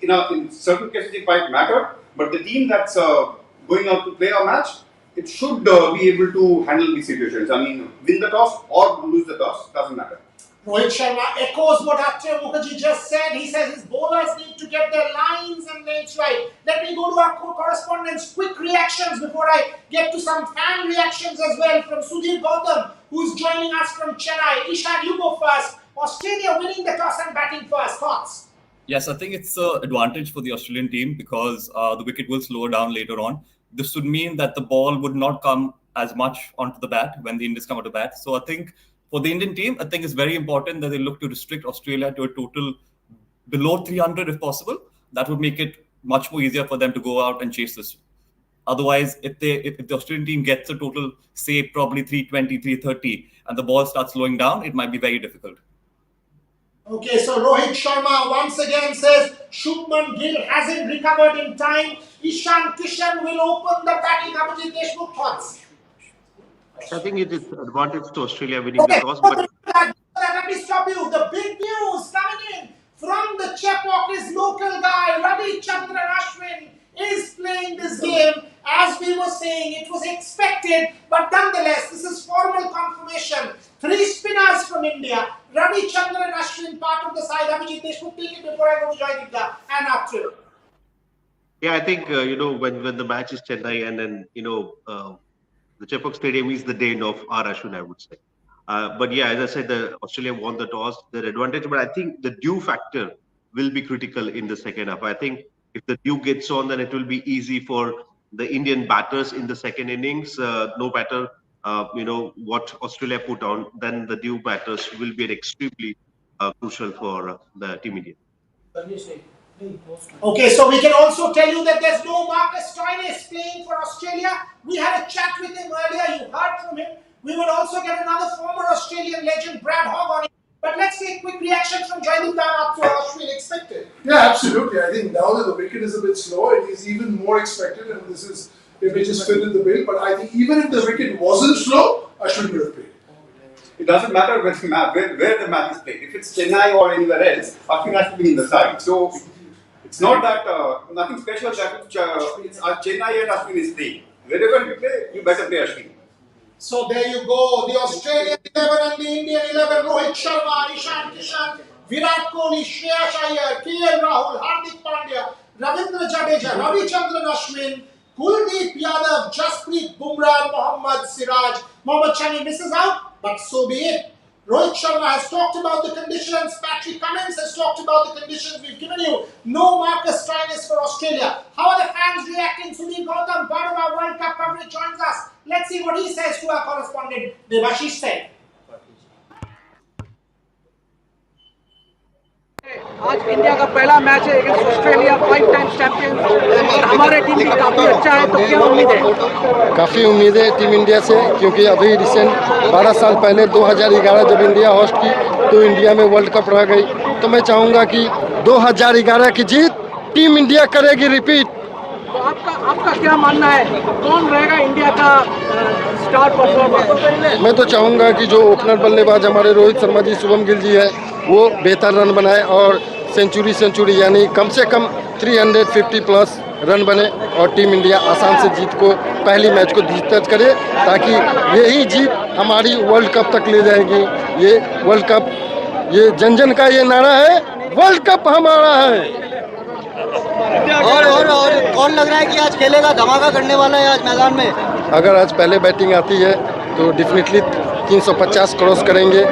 in certain cases it might matter. But the team that's going out to play a match, it should be able to handle these situations. Win the toss or lose the toss, doesn't matter. Rohit Sharma echoes what Akshay Mukherjee just said. He says his bowlers need to get their lines and lanes right. Let me go to our correspondents' quick reactions before I get to some fan reactions as well from Sudhir Gautam, who's joining us from Chennai. Ishan, you go first. Australia winning the toss and batting first. Thoughts? Yes, I think it's an advantage for the Australian team because the wicket will slow down later on. This would mean that the ball would not come as much onto the bat when the Indians come out to bat. So I think for the Indian team, I think it's very important that they look to restrict Australia to a total below 300 if possible. That would make it much more easier for them to go out and chase this. Otherwise, if the Australian team gets a total, say, probably 320, 330, and the ball starts slowing down, it might be very difficult. Okay, so Rohit Sharma once again says Shubman Gill hasn't recovered in time. Ishan Kishan will open the batting. Abhijit Deshmukh, thoughts? I think it is advantage to Australia winning the toss. But let me stop you. The big news coming in from the Chepauk is local guy Ravi Chandran Ashwin is playing this game. As we were saying, it was expected, but nonetheless, this is formal confirmation. 3 spinners from India. Ravi Chandran Ashwin, part of the side. Abhijit Deshmukh, take it before I go to Joydeep and after. yeah, I think when the match is Chennai and then the Chepauk Stadium is the day of R. Ashwin, I would say. But yeah, as I said, the Australia won the toss, their advantage. But I think the dew factor will be critical in the second half. I think if the dew gets on, then it will be easy for the Indian batters in the second innings. No matter what Australia put on, then the dew batters will be extremely crucial for the Team India. Okay, so we can also tell you that there's no Marcus Stoinis playing for Australia. We had a chat with him earlier. You heard from him. We will also get another former Australian legend, Brad Hogg, on it. But let's see a quick reaction from Jaideep Dana to Ashwin expected. Yeah, absolutely. I think now that the wicket is a bit slow, it is even more expected, and this is maybe just fit in the bill. But I think even if the wicket wasn't slow, Ashwin would have played. It doesn't matter where the match is played. If it's Chennai or anywhere else, Ashwin has to be in the side. So it's not that nothing special. It's Chennai and Ashwin is playing. Wherever you play, you better play Ashwin. So there you go, the Australian 11 and the Indian 11, Rohit Sharma, Ishan Kishan, Virat Kohli, Shreyas Iyer, KL Rahul, Hardik Pandya, Ravindra Jadeja, Ravichandran Ashwin, Kuldeep Yadav, Jasprit Bumrah, Mohammad Siraj. Mohammad Shami misses out, but so be it. Rohit Sharma has talked about the conditions, Patrick Cummins has talked about the conditions we've given you. No Marcus Stoinis for Australia. How are the fans reacting? Sunil Gautam, part of our World Cup coverage, joins us. Let's see what he says to our correspondent, Debashish Sen. आज India का पहला match है against Australia, 5 times champion. हमारे team भी काफी अच्छा है, तो क्या उम्मीद है? काफ़ी उम्मीद है टीम इंडिया से, क्योंकि अभी रिसेंट 12 साल पहले 2011 जब इंडिया होस्ट की तो इंडिया में वर्ल्ड कप रह गई। तो मैं चाहूँगा कि 2011 की जीत टीम इंडिया करेगी रिपीट। तो आपका क्या मानना है, कौन रहेगा इंडिया का स्टार परफॉर्मर? मैं तो चाहूँगा कि जो ओपनर बल्लेबाज हमारे रोहित शर्मा जी, शुभम गिल जी है, वो बेहतर रन बनाए और सेंचुरी यानी कम से कम 350 प्लस रन बने और टीम इंडिया आसाम से जीत को, पहली मैच को जीत दर्ज करे, ताकि यही जीत हमारी वर्ल्ड कप तक ले जाएगी। ये वर्ल्ड कप, ये जन जन का ये नारा है, वर्ल्ड कप हमारा है। और कौन लग रहा है कि आज खेलेगा, धमाका करने वाला है आज मैदान में? अगर आज पहले बैटिंग आती है तो डेफिनेटली 350 क्रॉस करेंगे,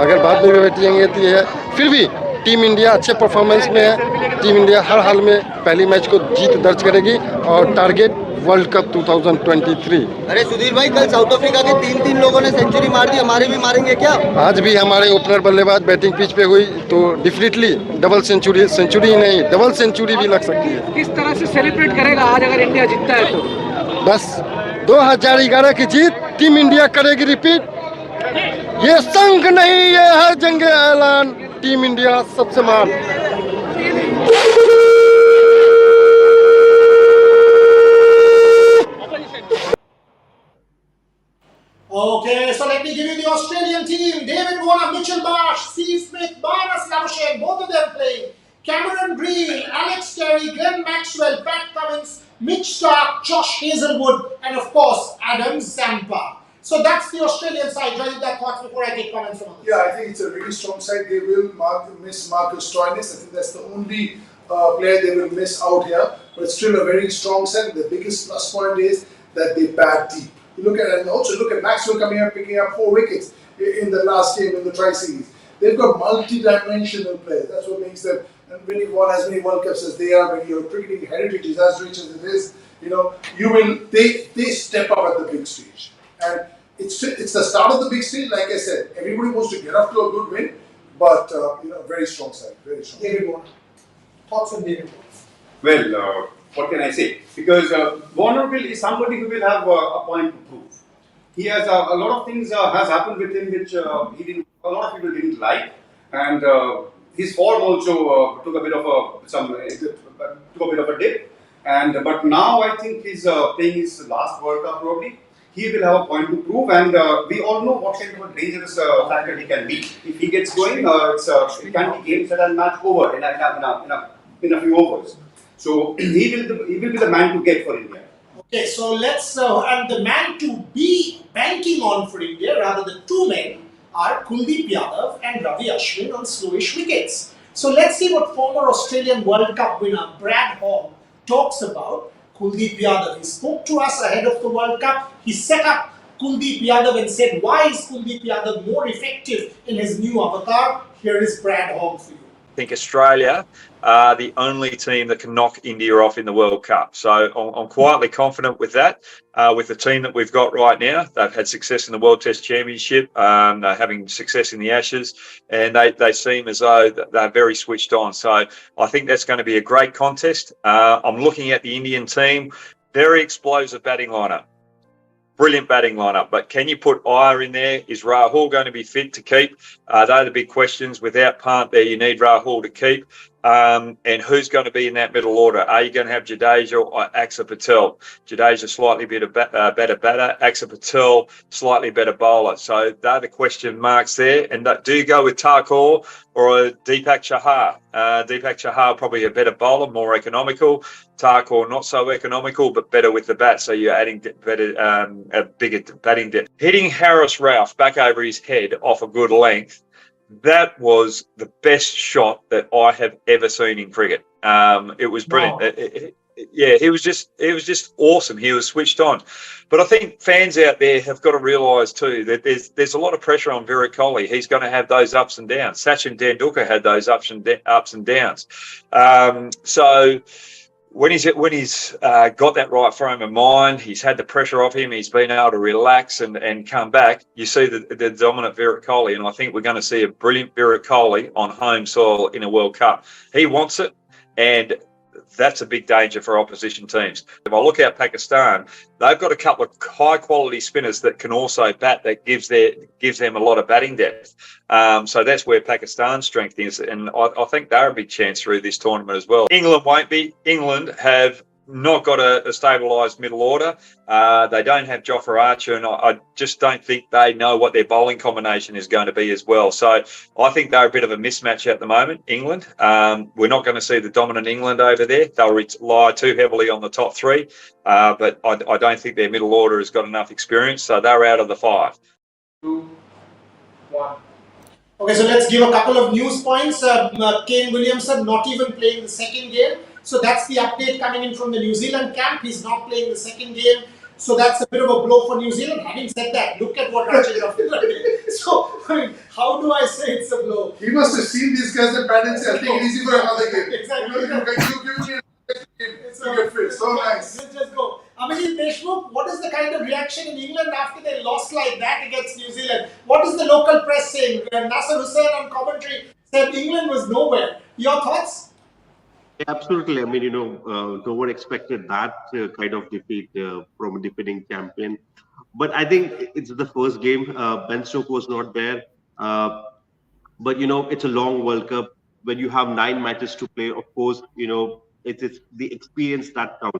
अगर बाद में भी बैटिंग आती है फिर भी टीम इंडिया अच्छे परफॉर्मेंस में है। टीम इंडिया हर हाल में पहली मैच को जीत दर्ज करेगी और टारगेट वर्ल्ड कप 2023। अरे सुधीर भाई, कल साउथ अफ्रीका के 3 लोगों ने सेंचुरी मार दी, हमारे भी मारेंगे क्या? आज भी हमारे ओपनर बल्लेबाज बैटिंग पिच पे हुई तो डेफिनेटली डबल सेंचुरी ही नहीं, डबल सेंचुरी भी लग सकती है। किस तरह से सेलिब्रेट करेगा आज अगर इंडिया जीतता है तो? बस 2011 की जीत टीम इंडिया करेगी रिपीट। ये संग नहीं, ये है जंग ऐलान, टीम इंडिया सबसे मान। Okay, so let me give you the Australian team. David Warner, Mitchell Marsh, Steve Smith, Marnus Labuschagne, both of them playing. Cameron Green, Alex Terry, Glenn Maxwell, Pat Cummins, Mitch Starc, Josh Hazelwood, and of course, Adam Zampa. So that's the Australian side. Join that thoughts before I take comments from others. Yeah, I think it's a really strong side. They will miss Marcus Stoinis. I think that's the only player they will miss out here. But it's still a very strong side. The biggest plus point is that they bat deep. You look at, and also look at Maxwell coming up, picking up 4 wickets in the last game in the Tri-Series. They've got multi-dimensional players. That's what makes them, and winning one as many World Cups as they are, when your cricketing heritage is as rich as it is, they step up at the big stage. And it's the start of the big stage. Like I said, everybody wants to get off to a good win, but very strong side, very strong. David Warner, thoughts on David Warner? Well, what can I say? Because Warner is somebody who will have a point to prove. He has a lot of things has happened with him which a lot of people didn't like, and his form also took a bit of a dip. But now I think he's playing his last World Cup probably. He will have a point to prove, and we all know what kind of a dangerous factor he can be. If he gets going, it can be game, set and match over in a few overs. So he will be the man to get for India. Okay, so let's and the man to be banking on for India, rather the two men, are Kuldeep Yadav and Ravi Ashwin on slowish wickets. So let's see what former Australian World Cup winner Brad Hogg talks about Kuldeep Yadav. He spoke to us ahead of the World Cup. He set up Kuldeep Yadav and said, why is Kuldeep Yadav more effective in his new avatar? Here is Brad Hogg for you. I think Australia are the only team that can knock India off in the World Cup. So I'm quietly confident with that. With the team that we've got right now, they've had success in the World Test Championship. They're having success in the Ashes, and they seem as though they're very switched on. So I think that's going to be a great contest. I'm looking at the Indian team, very explosive batting lineup. Brilliant batting lineup, but can you put Iyer in there? Is Rahul going to be fit to keep? They're the big questions. Without Pant there, you need Rahul to keep. And who's going to be in that middle order? Are you going to have Jadeja or Axar Patel? Jadeja slightly better batter, Axar Patel slightly better bowler. So they're the question marks there. And do you go with Thakur or Deepak Chahar? Deepak Chahar probably a better bowler, more economical. Thakur not so economical, but better with the bat. So you're adding a bigger batting depth. Hitting Harris Ralph back over his head off a good length. That was the best shot that I have ever seen in cricket. It was brilliant. Wow. It was just awesome. He was switched on. But I think fans out there have got to realise too that there's a lot of pressure on Virat Kohli. He's going to have those ups and downs. Sachin Tendulkar had those ups and downs. So when he's got that right frame of mind, he's had the pressure off him, he's been able to relax and come back, you see the dominant Virat Kohli, and I think we're going to see a brilliant Virat Kohli on home soil in a World Cup. He wants it, and that's a big danger for opposition teams. If I look at Pakistan, they've got a couple of high-quality spinners that can also bat, that gives them a lot of batting depth. So that's where Pakistan's strength is, and I think they're a big chance through this tournament as well. England won't be. England have not got a stabilised middle order. They don't have Jofra Archer, and I just don't think they know what their bowling combination is going to be as well. So I think they're a bit of a mismatch at the moment, England. We're not going to see the dominant England over there. They'll rely too heavily on the top three, but I don't think their middle order has got enough experience, so they're out of the 5. 2, 1. Okay, so let's give a couple of news points. Kane Williamson not even playing the second game. So that's the update coming in from the New Zealand camp. He's not playing the second game. So that's a bit of a blow for New Zealand. Having said that, look at what Rachin Ravindra did. So, I mean, how do I say it's a blow? He must have seen these guys at bat and said, I'll take it easy for another game. Exactly. You give me a game to get fit. So nice. Let's just go. Abhijit Deshmukh, what is the kind of reaction in England after they lost like that against New Zealand? What is the local press saying? Nasser Hussain on commentary said England was nowhere. Your thoughts? Absolutely. I mean, no one expected that kind of defeat from a defending champion. But I think it's the first game. Ben Stokes was not there. But, it's a long World Cup. When you have 9 matches to play, of course, it's the experience that counts.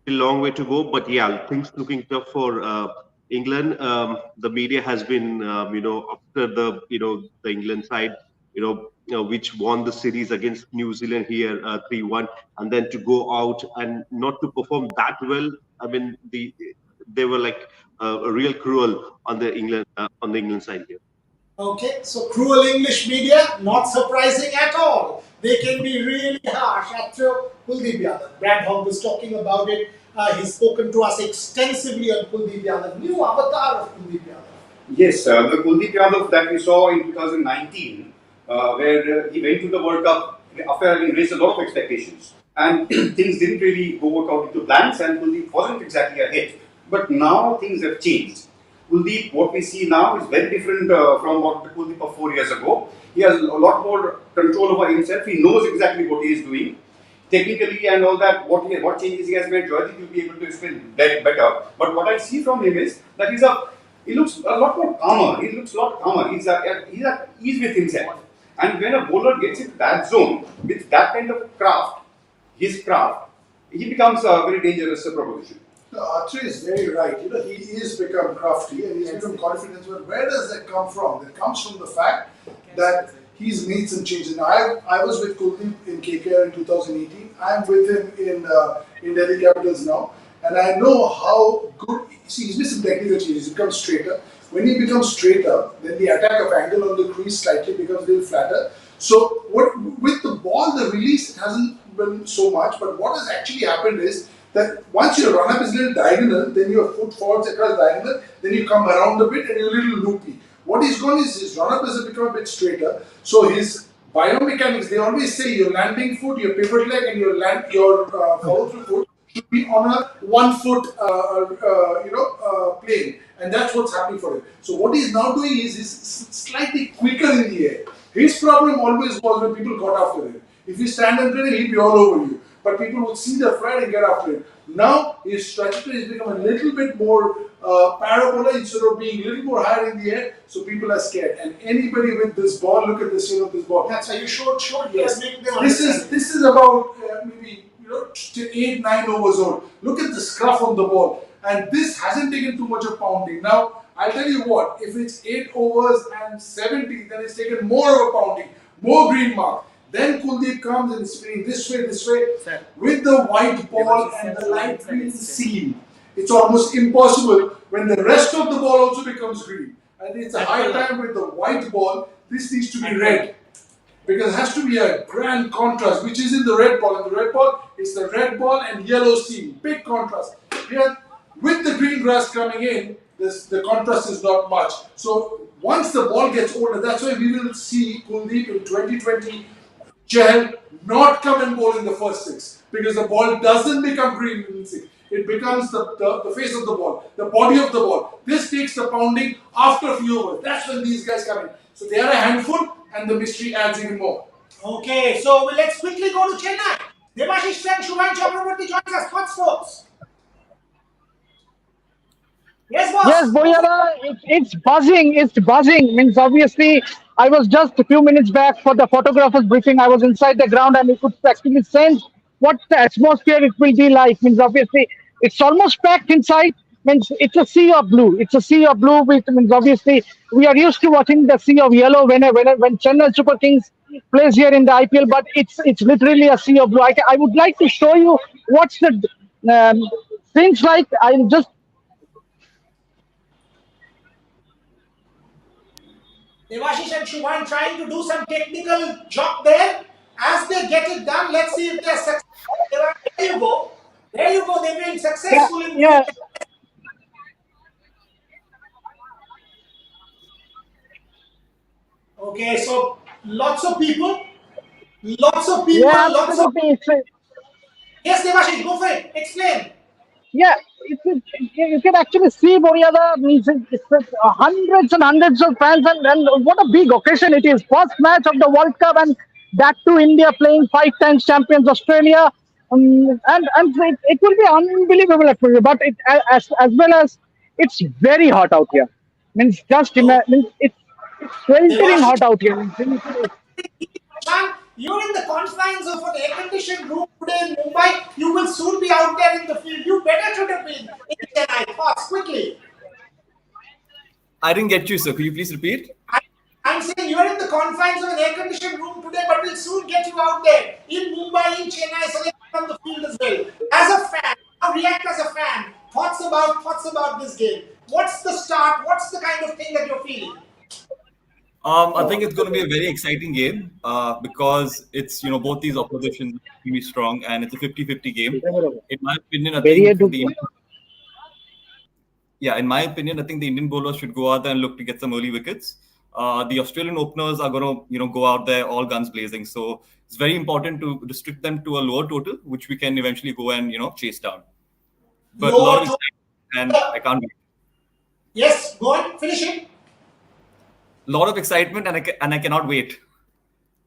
A long way to go. But, yeah, things looking tough for England. The media has been, after the England side, which won the series against New Zealand here 3-1, and then to go out and not to perform that well. I mean, they were like a real cruel on the England side here. Okay, so cruel English media, not surprising at all. They can be really harsh. After Kuldeep Yadav, Brad Hogg was talking about it. He's spoken to us extensively on Kuldeep Yadav, new avatar of Kuldeep Yadav. Yes, the Kuldeep Yadav that we saw in 2019. Where he went to the World Cup after having raised a lot of expectations. And things didn't really go according to plans, and Kuldeep wasn't exactly a hit. But now things have changed. Kuldeep, what we see now is very different from what the Kuldeep of 4 years ago. He has a lot more control over himself. He knows exactly what he is doing. Technically and all that, what changes he has made, Joydeep will be able to explain that better. But what I see from him is that he looks a lot more calmer. He's at ease with himself. And when a bowler gets into that zone with that kind of craft, he becomes a very dangerous proposition. No, Archer is very right. He is become crafty and he's become confident. But where does that come from? That comes from the fact that he's made some changes. Now, I was with Kuldeep in KKR in 2018. I'm with him in Delhi Capitals now. And I know how good, he's made some technical changes. He becomes straighter. When he becomes straighter, then the attack of angle on the crease slightly becomes a little flatter. So with the ball, the release hasn't been so much, but what has actually happened is that once your run up is a little diagonal, then your foot falls across diagonal, then you come around a bit and you're a little loopy. What he's gone is his run up has become a bit straighter. So his biomechanics, they always say your landing foot, your pivot leg, and your follow through foot should be on a 1 foot, plane, and that's what's happening for him. So what he's now doing is he's slightly quicker in the air. His problem always was when people got after him. If you stand and play, he'd be all over you. But people would see the threat and get after him. Now his trajectory has become a little bit more parabola instead of being a little more higher in the air, so people are scared. And anybody with this ball, look at this, this ball. That's how you showed. Yes. Yes. This is about maybe 8, 9 overs old. Look at the scruff on the ball, and this hasn't taken too much of pounding. Now I'll tell you what, if it's 8 overs and 70, then it's taken more of a pounding, more green mark. Then Kuldeep comes and is spinning this way, with the white ball and the light green seam. It's almost impossible when the rest of the ball also becomes green. And it's a high time with the white ball, this needs to be red. Because it has to be a grand contrast, which is in the red ball. And the red ball is the red ball and yellow seam. Big contrast. Here, with the green grass coming in, the contrast is not much. So once the ball gets older, that's why we will see Kuldeep in 2020 Chahal not come and bowl in the first 6. Because the ball doesn't become green in 6. It becomes the face of the ball, the body of the ball. This takes the pounding after a few overs. That's when these guys come in. So they are a handful, and the mystery adds even more. Okay, so let's quickly go to Chennai. Debashish Sen, Shubhan Chakraborty joins us. Thoughts, folks? Yes, boss. Yes, Boyara, it's buzzing. It's buzzing. Means obviously, I was just a few minutes back for the photographer's briefing. I was inside the ground and you could actually sense what the atmosphere it will be like. Means obviously, it's almost packed inside. Means it's a sea of blue. It's a sea of blue. Which means obviously we are used to watching the sea of yellow when Chennai Super Kings plays here in the IPL. But it's literally a sea of blue. I would like to show you what's the things like. I'm just. Debashish and Shubhan trying to do some technical job there. As they get it done, let's see if they're successful. There you go. There you go. They've been successful in Yeah. Okay, so lots of people. Yeah, Lots of people. Yes, Debashish, go for it. Explain. Yeah, you can actually see Boryada means it's hundreds and hundreds of fans, and what a big occasion it is. First match of the World Cup, and that too India playing 5 times champions Australia, and it will be unbelievable atmosphere. But as well as it's very hot out here. Means just imagine it's sweltering hot out here. Shan, you're in the confines of an air-conditioned room today in Mumbai. You will soon be out there in the field. You better should have been in Chennai. Fast, quickly. I didn't get you, sir. Could you please repeat? I'm saying you're in the confines of an air-conditioned room today, but we'll soon get you out there in Mumbai, in Chennai, so that you're on the field as well. As a fan, now react as a fan. Thoughts about this game. What's the start? What's the kind of thing that you're feeling? I think it's going to be a very exciting game because it's, both these oppositions will be strong and it's a 50-50 game. In my opinion, I think the Indian bowlers should go out there and look to get some early wickets. The Australian openers are going to, go out there all guns blazing. So it's very important to restrict them to a lower total, which we can eventually go and, chase down. But a lot of excitement, and I can't wait. Yes, go on, finish it. Lot of excitement and I cannot wait.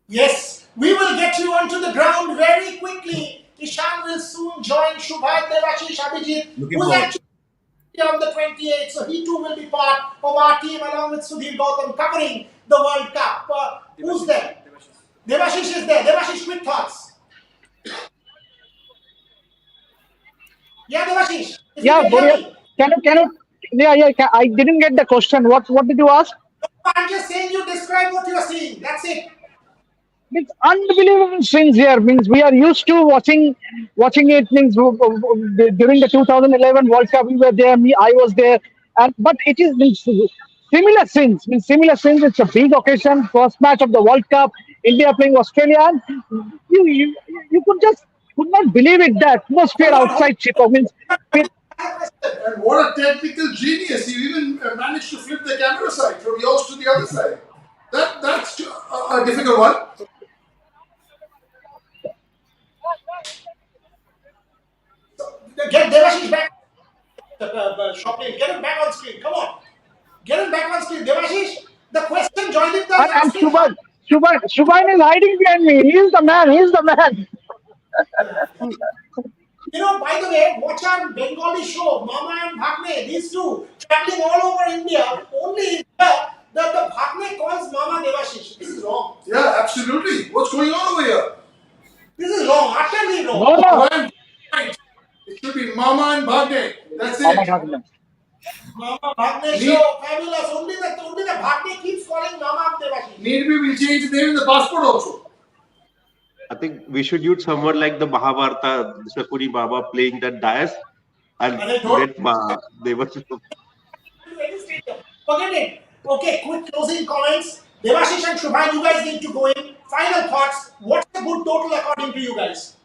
Yes, we will get you onto the ground very quickly. Ishan will soon join Shubhan, Debashish, Abhijit, who's actually on the 28th, so he too will be part of our team along with Sudhir Gautam covering the World Cup. Who's there? Debashish is there. Debashish, quick thoughts. Yeah, Debashish. Yeah, I didn't get the question. What did you ask? I'm just saying you describe what you are seeing. That's it. It's unbelievable swings here. Means we are used to watching it. Means during the 2011 World Cup we were there. I was there. But it is similar swings. It's a big occasion. First match of the World Cup. India playing Australia. And you could just could not believe it. The atmosphere outside Chicago means. And what a technical genius! You even managed to flip the camera side from yours to the other side. That's a difficult one. Get Devashish back. Shopping. Get him back on screen. Come on. Get him back on screen. Devashish, the question joined him. And Shubhan is hiding behind me. He is the man. He is the man. You know, by the way, watch our Bengali show, Mama and Bhagne, these two, traveling all over India. Only here, the Bhagne calls Mama Devashish. This is wrong. Yeah, absolutely. What's going on over here? This is wrong, utterly wrong. Right. It should be Mama and Bhagne. That's it. Mama Bhagne show, fabulous. Only the Bhagne keeps calling Mama Devashish. Need we will change the name in the passport also. I think we should use someone like the Mahabharata, Sakuni Baba playing that dais and let Devashish. Forget it. Okay, quick closing comments. Devashish and Shubhan, you guys need to go in. Final thoughts. What's the good total according to you guys?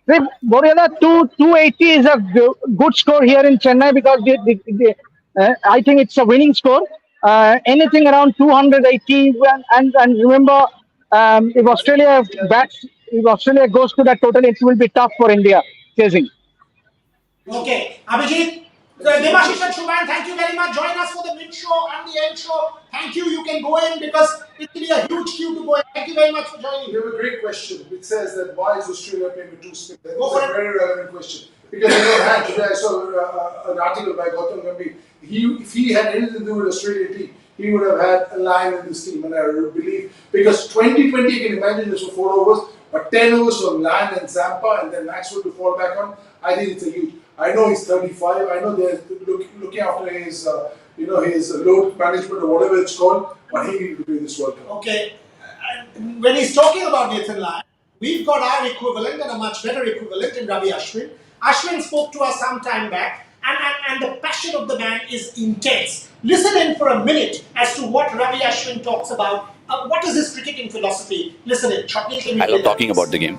Borela, 280 is a good score here in Chennai because I think it's a winning score. Anything around 280 and remember, if Australia goes to that total, it will be tough for India chasing. Okay, Abhijit, Devashish and Shubhan, thank you very much. Join us for the mid show and the end show. Thank you. You can go in because it will be a huge queue to go in. Thank you very much for joining. You have a great question which says that why is Australia playing with two spinners? That's Go for a very relevant question. Because today I saw an article by Gautam Gambhir. If he had anything to do with Australian team, he would have had a line in this team, and I believe because 2020 you can imagine this for 4 overs, but 10 overs from Lyon and Zampa, and then Maxwell to fall back on. I think it's a huge. I know he's 35. I know they're looking after his, his load management or whatever it's called. But he will be this World Cup. Okay, when he's talking about Nathan Lyon, we've got our equivalent and a much better equivalent in Ravi Ashwin. Ashwin spoke to us some time back, and the passion of the man is intense. Listen in for a minute as to what Ravi Ashwin talks about. What is his cricketing philosophy? Listen in. I love talking about the game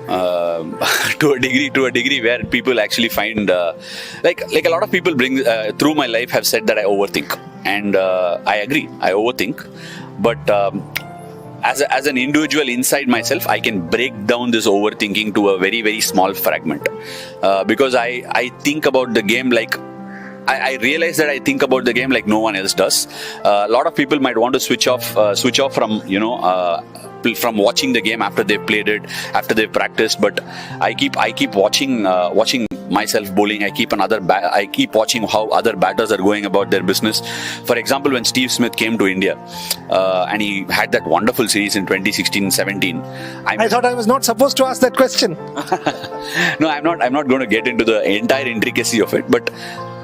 to a degree where people actually find like a lot of people bring through my life have said that I overthink, and I agree, I overthink, but as an individual inside myself, I can break down this overthinking to a very, very small fragment because I think about the game like I realize that I think about the game like no one else does. A lot of people might want to switch off from from watching the game after they've played it, after they've practiced. But I keep watching myself bowling. I keep watching how other batters are going about their business. For example, when Steve Smith came to India and he had that wonderful series in 2016-17. I thought I was not supposed to ask that question. No, I'm not going to get into the entire intricacy of it, but.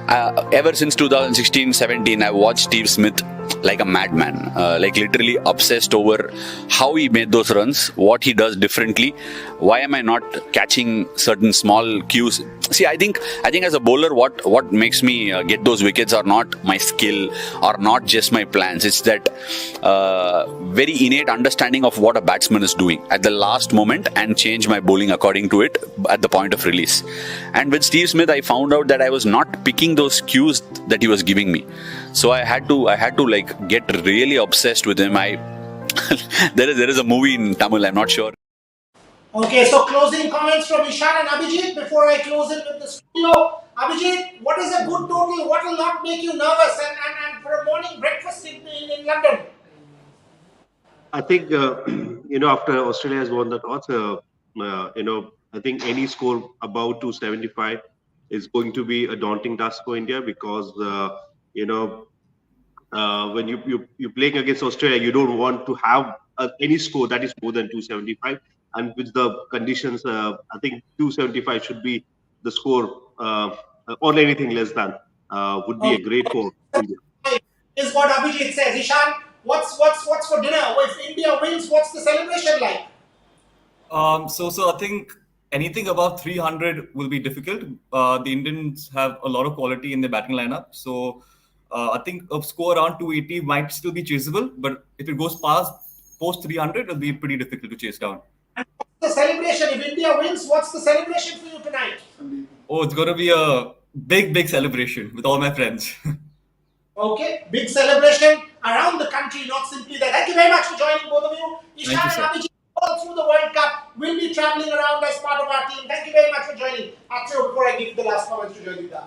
Ever since 2016-17, I've watched Steve Smith like a madman, like literally obsessed over how he made those runs, what he does differently. Why am I not catching certain small cues? See, I think as a bowler, what makes me get those wickets are not my skill or not just my plans. It's that very innate understanding of what a batsman is doing at the last moment and change my bowling according to it at the point of release. And with Steve Smith, I found out that I was not picking those cues that he was giving me. So I had to like get really obsessed with him. There is a movie in Tamil, I'm not sure. Okay, so closing comments from Ishan and Abhijit before I close it with the studio. Abhijit, what is a good total? What will not make you nervous and for a morning breakfast in London? I think, after Australia has won the toss, I think any score above 275 is going to be a daunting task for India because, when you're playing against Australia, you don't want to have any score that is more than 275. And with the conditions, I think 275 should be the score, or anything less than would be a great for India. Is what Abhijit says. Ishan, what's for dinner? If India wins, what's the celebration like? So I think anything above 300 will be difficult. The Indians have a lot of quality in their batting lineup. So I think a score around 280 might still be chaseable. But if it goes post 300, it'll be pretty difficult to chase down. And the celebration? If India wins, what's the celebration for you tonight? Oh, it's going to be a big celebration with all my friends. Okay, big celebration around the country, not simply that. Thank you very much for joining, both of you. Ishan Thank you, and sir. Abhijit, all through the World Cup, will be traveling around as part of our team. Thank you very much for joining. Actually, before I give the last comments to Joydeep,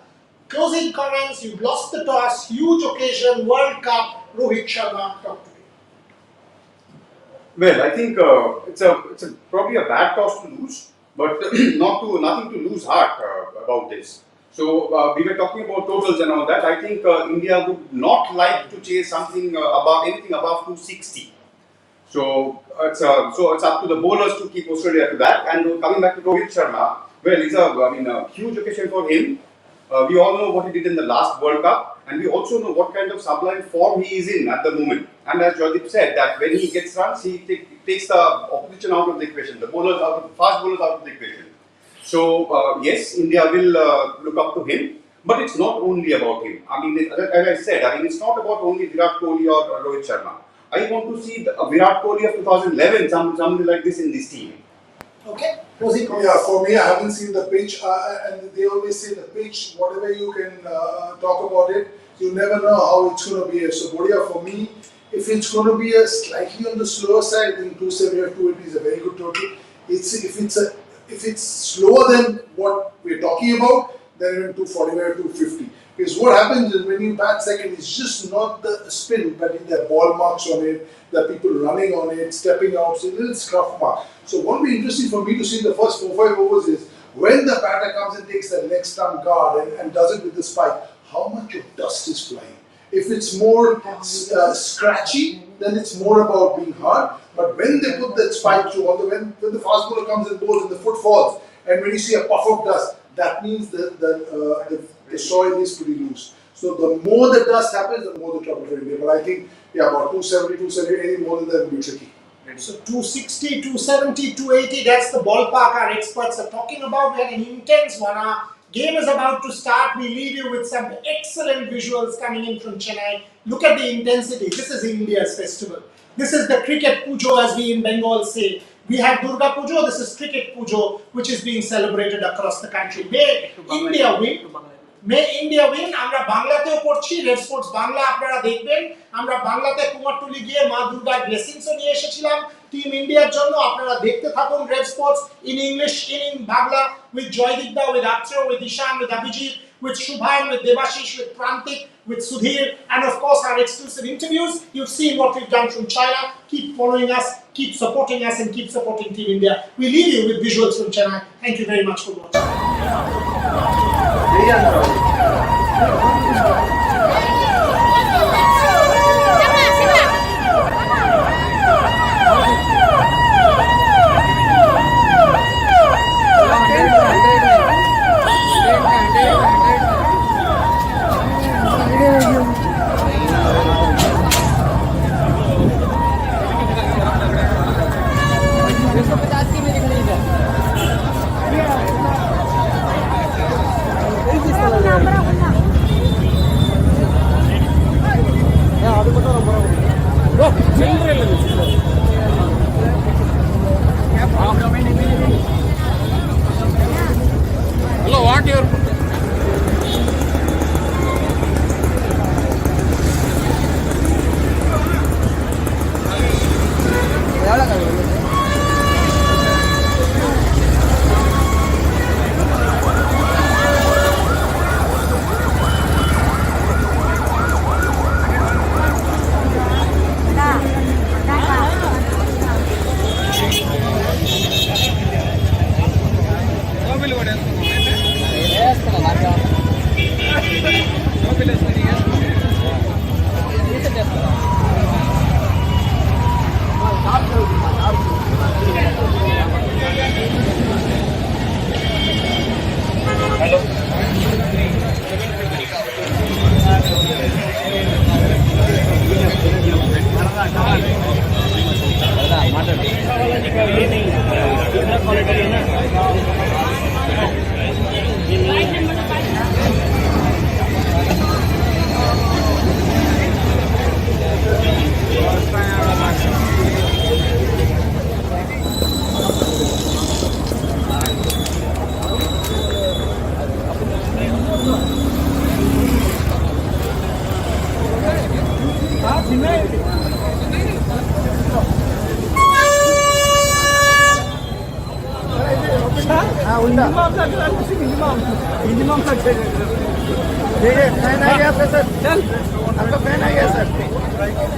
closing comments, you've lost the toss, huge occasion, World Cup, Rohit Sharma, talk to me. Well, I think it's probably a bad toss to lose, but nothing to lose heart about this. So we were talking about totals and all that. I think India would not like to chase something anything above 260. So it's up to the bowlers to keep Australia to that. And coming back to Rohit Sharma, well, it's a huge occasion for him. We all know what he did in the last World Cup, and we also know what kind of sublime form he is in at the moment. And as Joydeep said, that when he gets runs, he takes the opposition out of the equation, the fast bowlers out of the equation. So yes, India will look up to him, but it's not only about him. I mean, as I said, it's not about only Virat Kohli or Rohit Sharma. I want to see the Virat Kohli of 2011, something like this in this team. Okay. Yeah, for me, I haven't seen the pitch, and they always say the pitch, whatever you can talk about it, you never know how it's going to be. So, Bodia, for me, if it's going to be a slightly on the slower side, then 270 or 280 is a very good total. If it's slower than what we're talking about, then even 245 or 250. Because what happens is when you bat second, it's just not the spin, but the ball marks on it, the people running on it, stepping out, so it's a little scruff mark. So what will be interesting for me to see in the first 4-5 overs is when the batter comes and takes that leg stump guard and does it with the spike, how much of dust is flying. If it's more scratchy, then it's more about being hard. But when they put that spike through, when the fast bowler comes and bowls and the foot falls, and when you see a puff of dust, that means the soil is pretty loose. So the more the dust happens, the more the trouble for India. But I think, about 270, 270, anything more than that will be tricky. So 260, 270, 280, that's the ballpark our experts are talking about. We had an intense one. Our game is about to start. We leave you with some excellent visuals coming in from Chennai. Look at the intensity. This is India's festival. This is the cricket pujo, as we in Bengal say. We have Durga Pujo, this is cricket pujo, which is being celebrated across the country. May India win. May India win. আমরা বাংলাতেও পড়ছি, red sports Bangla আপনারা দেখবেন। আমরা বাংলাতে কুমারটুলি গিয়ে মা দুর্গার ব্লেসিংসও নিয়ে এসেছিলাম টিম ইন্ডিয়ার জন্য। আপনারা দেখতে থাকুন red sports in English, in Bangla, with Joydeep, with Akshay, with Ishan, with Abhijit, with Shubhan, with Debashish, with Prantik, with Sudhir, and of course our exclusive interviews. You've seen what we've done from China. Keep following us, keep supporting us, and keep supporting Team India. We leave you with visuals from Chennai. Thank you very much for watching. Hello, what your fan आ गया sir, आपका fan आ गया sir.